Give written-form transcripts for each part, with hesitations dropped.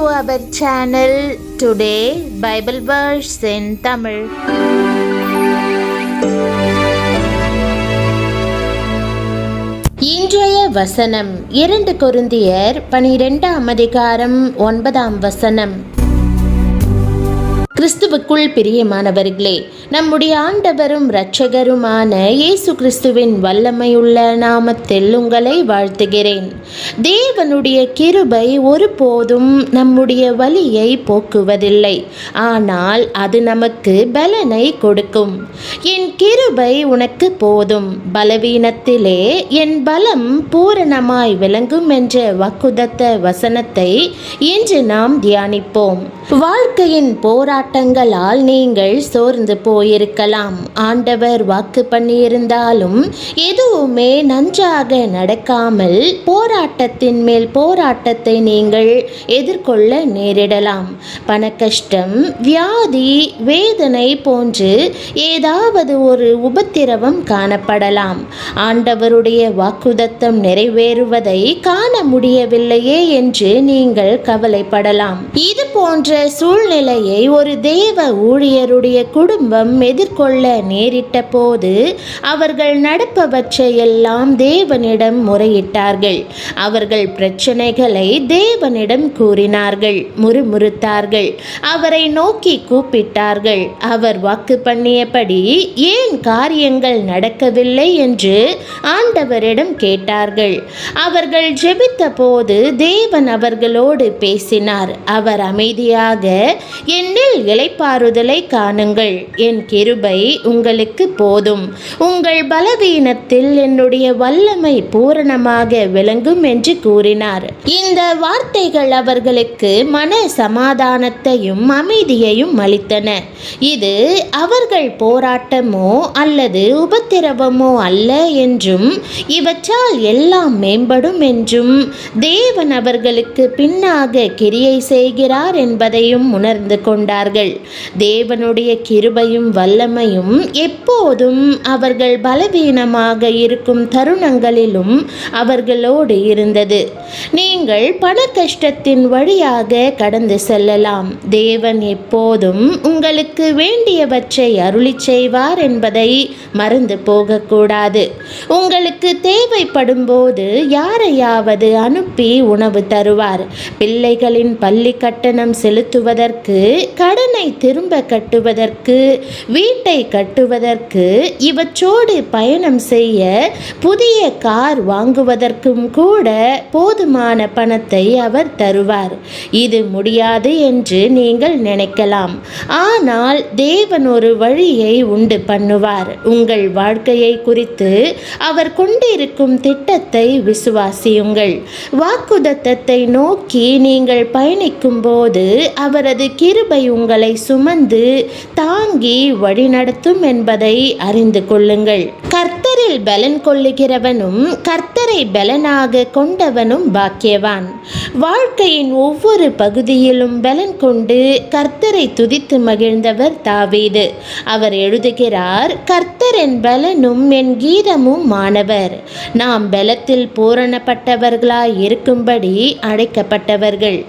our channel. Today Bible verse in Tamil. இன்றைய வசனம் 2 கொரிந்தியர் 12ஆம் அதிகாரம் 9ஆம் வசனம். கிறிஸ்துவுக்குள் பிரியமானவர்களே, நம்முடைய ஆண்டவரும் இரட்சகருமான இயேசு கிறிஸ்துவின் வல்லமையுள்ள நாமத்தில் உங்களை வாழ்த்துகிறேன். தேவனுடைய கிருபை ஒருபோதும் நம்முடைய வலியை போக்குவதில்லை, ஆனால் அது நமக்கு பலனை கொடுக்கும். என் கிருபை உனக்கு போதும், பலவீனத்திலே என் பலம் பூரணமாய் விளங்கும் என்ற வாக்குதத்த வசனத்தை இன்று நாம் தியானிப்போம். வாழ்க்கையின் போராட்டங்களால் நீங்கள் சோர்ந்து போயிருக்கலாம். ஆண்டவர் வாக்கு பண்ணியிருந்தாலும் எதுவுமே நன்றாக நடக்காமல் போராட்டத்தின் மேல் போராட்டத்தை நீங்கள் எதிர்கொள்ள நேரிடலாம். பணக்கஷ்டம், வியாதி, வேதனை போன்று ஏதாவது ஒரு உபத்திரவம் காணப்படலாம். ஆண்டவருடைய வாக்குதத்தம் நிறைவேறுவதை காண முடியவில்லையே என்று நீங்கள் கவலைப்படலாம். இது போன்ற சூழ்நிலையை ஒரு தேவ ஊழியருடைய குடும்பம் எதிர்கொள்ள நேரிட்ட போது அவர்கள் நடப்பவற்றையெல்லாம் தேவனிடம் முறையிட்டார்கள். அவர்கள் பிரச்சனைகளை தேவனிடம் கூறினார்கள், முறுமுறுத்தார்கள், அவரை நோக்கி கூப்பிட்டார்கள். அவர் வாக்கு பண்ணியபடி ஏன் காரியங்கள் நடக்கவில்லை என்று ஆண்டவரிடம் கேட்டார்கள். அவர்கள் ஜெபித்த போது தேவன் அவர்களோடு பேசினார். அவர் அமைதியாக, என்னில் இளைப்பாறுதலை காணுங்கள், என் கிருபை உங்களுக்கு போதும், உங்கள் பலவீனத்தில் என்னுடைய வல்லமை பூரணமாக விளங்கும் என்று கூறினார். இந்த வார்த்தைகள் அவர்களுக்கு மன சமாதானத்தையும் அமைதியையும் அளித்தன. இது அவர்கள் போராட்டமோ அல்லது உபத்திரவமோ அல்ல என்றும், இவற்றால் எல்லாம் மேம்படும் என்றும், தேவன் அவர்களுக்கு பின்னாக கிரியை செய்கிறார் என்பதையும் உணர்ந்து கொண்டார்கள். தேவனுடைய கிருபையும் வல்லமையும் எப்போதும் அவர்கள் பலவீனமாக இருக்கும் தருணங்களிலும் அவர்களோடு இருந்தது. நீங்கள் பண கஷ்டத்தின் வழியாக கடந்து செல்லலாம். தேவன் எப்போதும் உங்களுக்கு வேண்டியவற்றை அருளி செய்வார் என்பதை மறந்து போகக்கூடாது. உங்களுக்கு தேவைப்படும் போது யாரையாவது அனுப்பி உணவு தருவார். பிள்ளைகளின் பள்ளி கட்டணம் செலுத்துவதற்கு, கடனை திரும்ப கட்டுவதற்கு, வீட்டை கட்டுவதற்கு, இவற்றோடு பயணம் செய்ய, புதிய கார் வாங்குவதற்கும் கூட போதுமான பணத்தை அவர் தருவார். இது முடியாது என்று நீங்கள் நினைக்கலாம். ஆனால் தேவன் ஒரு வழியை உண்டு பண்ணுவார். உங்கள் வாழ்க்கையை குறித்து அவர் கொண்டிருக்கும் திட்டத்தை விசுவாசியுங்கள். வாக்குதத்தத்தை நோக்கி நீங்கள் பயணிக்கும் போது அவரது கிருபை உங்களை சுமந்து தாங்கி வழிநடத்தும் என்பதை அறிந்து கொள்ளுங்கள். கர்த்தரில் பலன் கொள்ளுகிறவனும் கர்த்தரை பலனாக கொண்டவனும் பாக்கியவான். வாழ்க்கையின் ஒவ்வொரு பகுதியிலும் பலன் கொண்டு கர்த்தரை துதித்து மகிழ்ந்தவர் தாவீது. அவர் எழுதுகிறார், கர்த்தர் என் பலனும் என் கீதமும் மாணவர். நாம் பலத்தில் பூரணப்பட்டவர்களாய் இருக்கும்படி அழைக்கப்பட்டவர்கள்.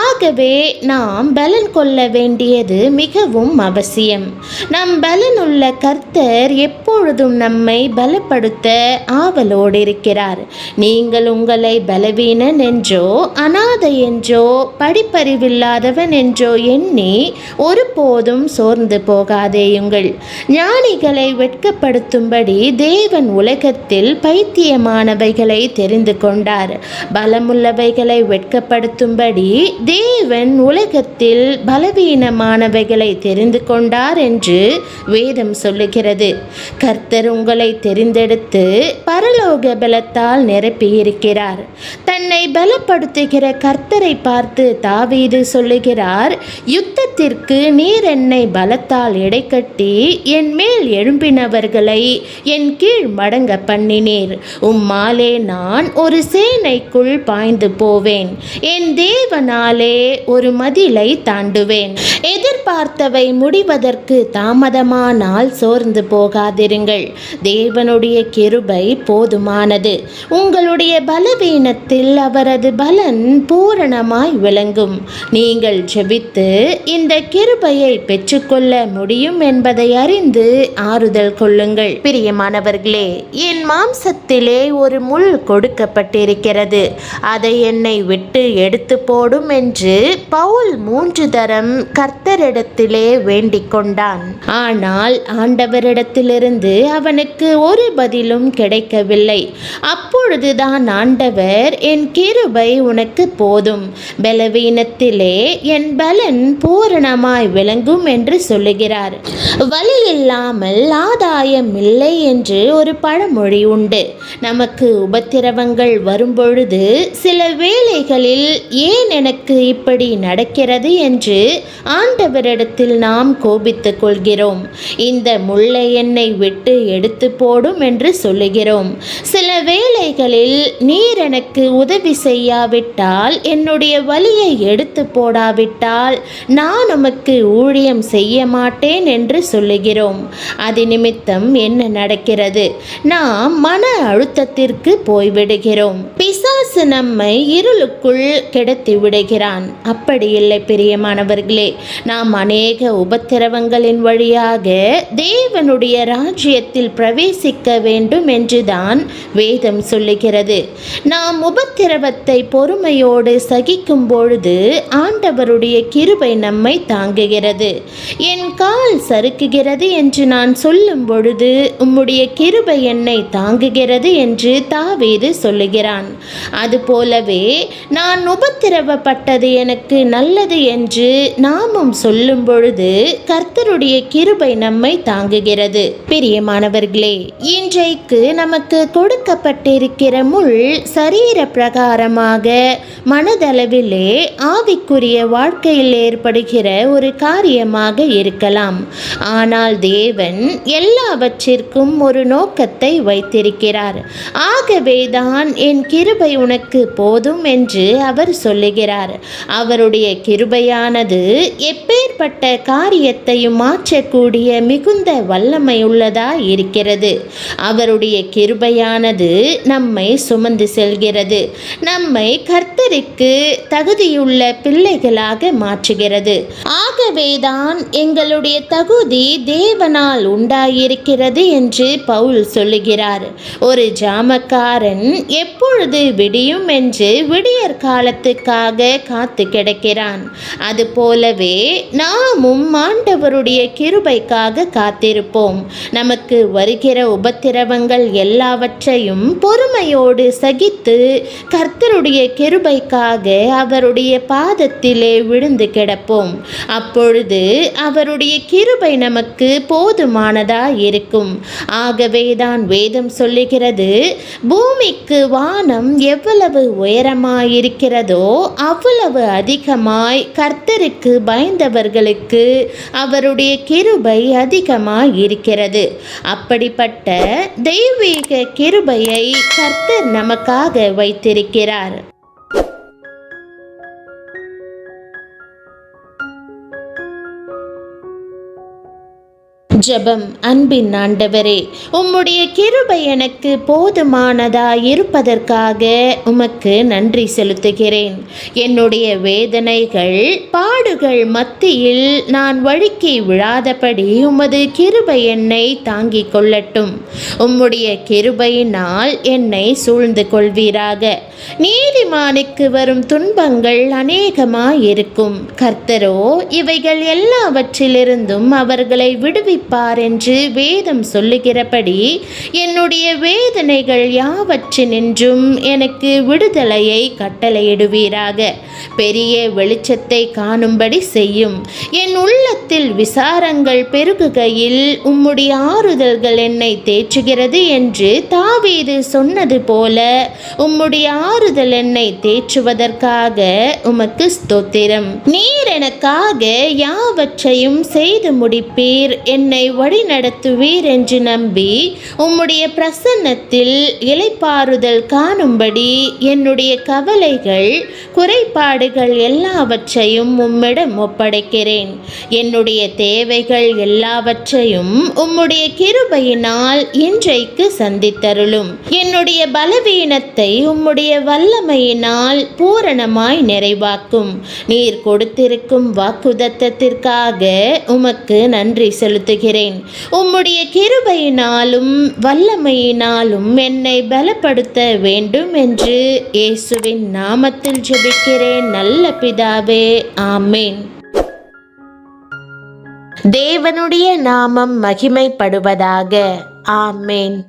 ஆகவே நாம் பலன் கொள்ள வேண்டியது மிகவும் அவசியம். நம் பலனுள்ள கர்த்தர் எப்பொழுதும் நம்மை பலப்படுத்த ஆவலோடு இருக்கிறார். நீங்கள் உங்களை பலவீனன் என்றோ, அநாதை என்றோ, படிப்பறிவில்லாதவன் என்றோ எண்ணி ஒருபோதும் சோர்ந்து போகாதேயுங்கள். ஞானிகளை வெட்கப்படுத்தும்படி தேவன் உலகத்தில் பைத்தியமானவைகளை தெரிந்து கொண்டார். பலமுள்ளவைகளை வெட்கப்படுத்தும்படி தேவன் உலகத்தில் பலவீனமானவைகளை தெரிந்து கொண்டார் என்று வேதம் சொல்லுகிறது. கர்த்தர் உங்களை தெரிந்தெடுத்து பரலோக பலத்தால் நிரப்பியிருக்கிறார். தன்னை பலப்படுத்துகிற கர்த்தரை பார்த்து தாவீது சொல்லுகிறார், யுத்தத்திற்கு நீர் என்னை பலத்தால் இடைக்கட்டி என் மேல் எழும்பினவர்களை என் கீழ் மடங்க பண்ணினீர். உம்மாலே நான் ஒரு சேனைக்குள் பாய்ந்து போவேன். என் தேவனாலே ஒரு மதிலை தாண்டுவேன். எதிர்பார்த்தவை முடிவதற்கு தாமதமானால் சோர்ந்து போகாதிருங்கள். செய்யுங்கள். தேவனுடைய கிருபை போதுமானது. உங்களுடைய பலவீனத்தில் அவரது பலன் பூரணமாய் விளங்கும். நீங்கள் ஜெபித்து இந்த கிருபையை பெற்றுக்கொள்ள முடியும் என்பதை அறிந்து ஆறுதல் கொள்ளுங்கள். பிரியமானவர்களே, என் மாம்சத்திலே ஒரு முள் கொடுக்கப்பட்டிருக்கிறது, அதை என்னை விட்டு எடுத்து போடும் என்று பவுல் 3 தரம் கர்த்தரிடத்திலே வேண்டிக் கொண்டான். ஆனால் ஆண்டவரிடத்திலிருந்து அவனுக்கு ஒரு பதிலும் கிடைக்கவில்லை. அப்பொழுதுதான் ஆண்டவர், என் கிருபை உனக்கு போதும், பலவீனத்திலே என் பலன் பூரணமாய் விளங்கும் என்று சொல்லுகிறார். வலி இல்லாமல் ஆதாயம் இல்லை என்று ஒரு பழமொழி உண்டு. நமக்கு உபத்திரவங்கள் வரும்பொழுது சில வேளைகளில் ஏன் எனக்கு இப்படி நடக்கிறது என்று ஆண்டவரிடத்தில் நாம் கோபித்துக் கொள்கிறோம். இந்த முள்ளை என்னை விட்டு எடுத்து போடும் என்று சொல்லுகிறோம். சில வேளைகளில் நீர் எனக்கு உதவி செய்யாவிட்டால், என்னுடைய வலியை எடுத்து போடாவிட்டால் நான் உமக்கு ஊழியம் செய்ய மாட்டேன் என்று சொல்லுகிறோம். அது நிமித்தம் என்ன நடக்கிறது? நாம் மன அழுத்தத்திற்கு போய்விடுகிறோம். பிசாசு நம்மை இருளுக்குள் கிடத்தி விடுகிறான். அப்படி இல்லை பிரியமானவர்களே, நாம் அநேக உபத்திரவங்களின் வழியாக தேவனுடைய ராஜ்யத்தில் பிரவேசிக்க வேண்டும் என்றுதான் வேதம் சொல்லுகிறது. நாம் உபத்திரவத்தை பொறுமையோடு சகிக்கும் பொழுது ஆண்டவருடைய கிருபை நம்மை தாங்குகிறது. என் கால் சறுக்குகிறது என்று நான் சொல்லும் பொழுது உம்முடைய கிருபை என்னை தாங்குகிறது என்று தாவீது சொல்லுகிறான். அதுபோலவே நான் உபத்திரவப்பட்டது எனக்கு நல்லது என்று நாமும் சொல்லும் பொழுது கர்த்தருடைய கிருபை நம்மை தாங்குகிறது. பிரியமானவர்களே, இன்றைக்கு நமக்கு கொடுக்கப்பட்டிருக்கிற முள் சரீர பிரகாரமாக மனதளவிலே ஆவிக்குரிய வாழ்க்கையில் ஏற்படுகிற ஒரு காரியமாக இருக்கலாம். ஆனால் தேவன் எல்லாவற்றிற்கும் ஒரு நோக்கத்தை வைத்திருக்கிறார். ஆகவேதான் என் கிருபை உனக்கு போதும் என்று அவர் சொல்லுகிறார். அவருடைய கிருபையானது எப்பேற்பட்ட காரியத்தையும் மாற்றக்கூடிய மிகுந்த வல்லமை உள்ளதா இருக்கிறது. அவருடைய கிருபையானது நம்மை சுமந்து செல்கிறது, நம்மை கர்த்தருக்கு தகுதியுள்ள பிள்ளைகளாக மாற்றுகிறது. ஆகவேதான் எங்களுடைய தகுதி தேவனால் உண்டாயிருக்கிறது என்று பவுல் சொல்லுகிறார். ஒரு ஜாமக்காரன் எப்பொழுது விடியும் என்று விடியற் காலத்துக்காக காத்து கிடக்கிறான். அதுபோலவே நாமும் ஆண்டவருடைய கிருபைக்காக காத்திருப்போம். நமக்கு வருகிற உபத்திரவங்கள் எல்லாவற்றையும் பொறுமையோடு சகித்து கர்த்தருடைய கிருபைக்காக அவருடைய பாதத்திலே விழுந்து கிடப்போம். அப்பொழுது அவருடைய கிருபை நமக்கு போதுமானதா இருக்கும். ஆகவேதான் வேதம் சொல்லுகிறது, பூமிக்கு வானம் எவ்வளவு உயரமாயிருக்கிறதோ அவ்வளவு அதிகமாய் கர்த்தருக்கு பயந்தவர்களுக்கு அவருடைய கிருபை அதிகமாய் இருக்கிறது. அப்படிப்பட்ட தெய்வீக கிருபையை கர்த்தர் நமக்காக வைத்திருக்கிறார். ஜெபம். அன்பின் ஆண்டவரே, உம்முடைய கிருபை எனக்கு போதுமானதா இருப்பதற்காக உமக்கு நன்றி செலுத்துகிறேன். என்னுடைய வேதனைகள் பாடுகள் மத்தியில் நான் வழுக்கி விழாதபடி உமது கிருபை என்னை தாங்கிக் கொள்ளட்டும். உம்முடைய கிருபையினால் என்னை சூழ்ந்து கொள்வீராக. நீதிமானுக்கு வரும் துன்பங்கள் அநேகமாயிருக்கும். கர்த்தரோ இவைகள் எல்லாவற்றிலிருந்தும் அவர்களை விடுவிப்பார் என்று வேதம் சொல்லுகிறபடி என்னுடைய வேதனைகள் யாவற்றினின்றும் எனக்கு விடுதலையை கட்டளையிடுவீராக. பெரிய வெளிச்சத்தை காணும்படி செய்யும். என் உள்ளத்தில் விசாரங்கள் பெருகுகையில் உம்முடைய ஆறுதல்கள் என்னை தேற்றுகிறது என்று தாவீது சொன்னது போல உம்முடைய ஆறுதல் என்னை தேற்றுவதற்காக உமக்கு ஸ்தோத்திரம். நீர் எனக்காக யாவற்றையும் செய்து முடிப்பீர், என்னை வழி நடத்துவீர் என்று நம்பி உம்முடைய பிரசன்னத்தில் இளைப்பாறுதல் காணும்படி என்னுடைய கவலைகள் குறைபாடுகள் எல்லாவற்றையும் உம்மிடம் ஒப்படைக்கிறேன். என்னுடைய என்னுடைய தேவைகள் எல்லாவற்றையும் உம்முடைய கிருபையினால் இன்றைக்கு சந்தித்தருளும். என்னுடைய பலவீனத்தை உம்முடைய வல்லமையினால் பூரணமாய் நிறைவாக்கும். நீர் கொடுத்திருக்கும் வாக்குதத்தத்திற்காக உமக்கு நன்றி செலுத்துகிறேன். உம்முடைய கிருபையினாலும் வல்லமையினாலும் என்னை பலப்படுத்த வேண்டும் என்று இயேசுவின் நாமத்தில் ஜெபிக்கிறேன் நல்ல பிதாவே, ஆமேன். தேவனுடைய நாமம் மகிமைப்படுவதாக. ஆமேன்.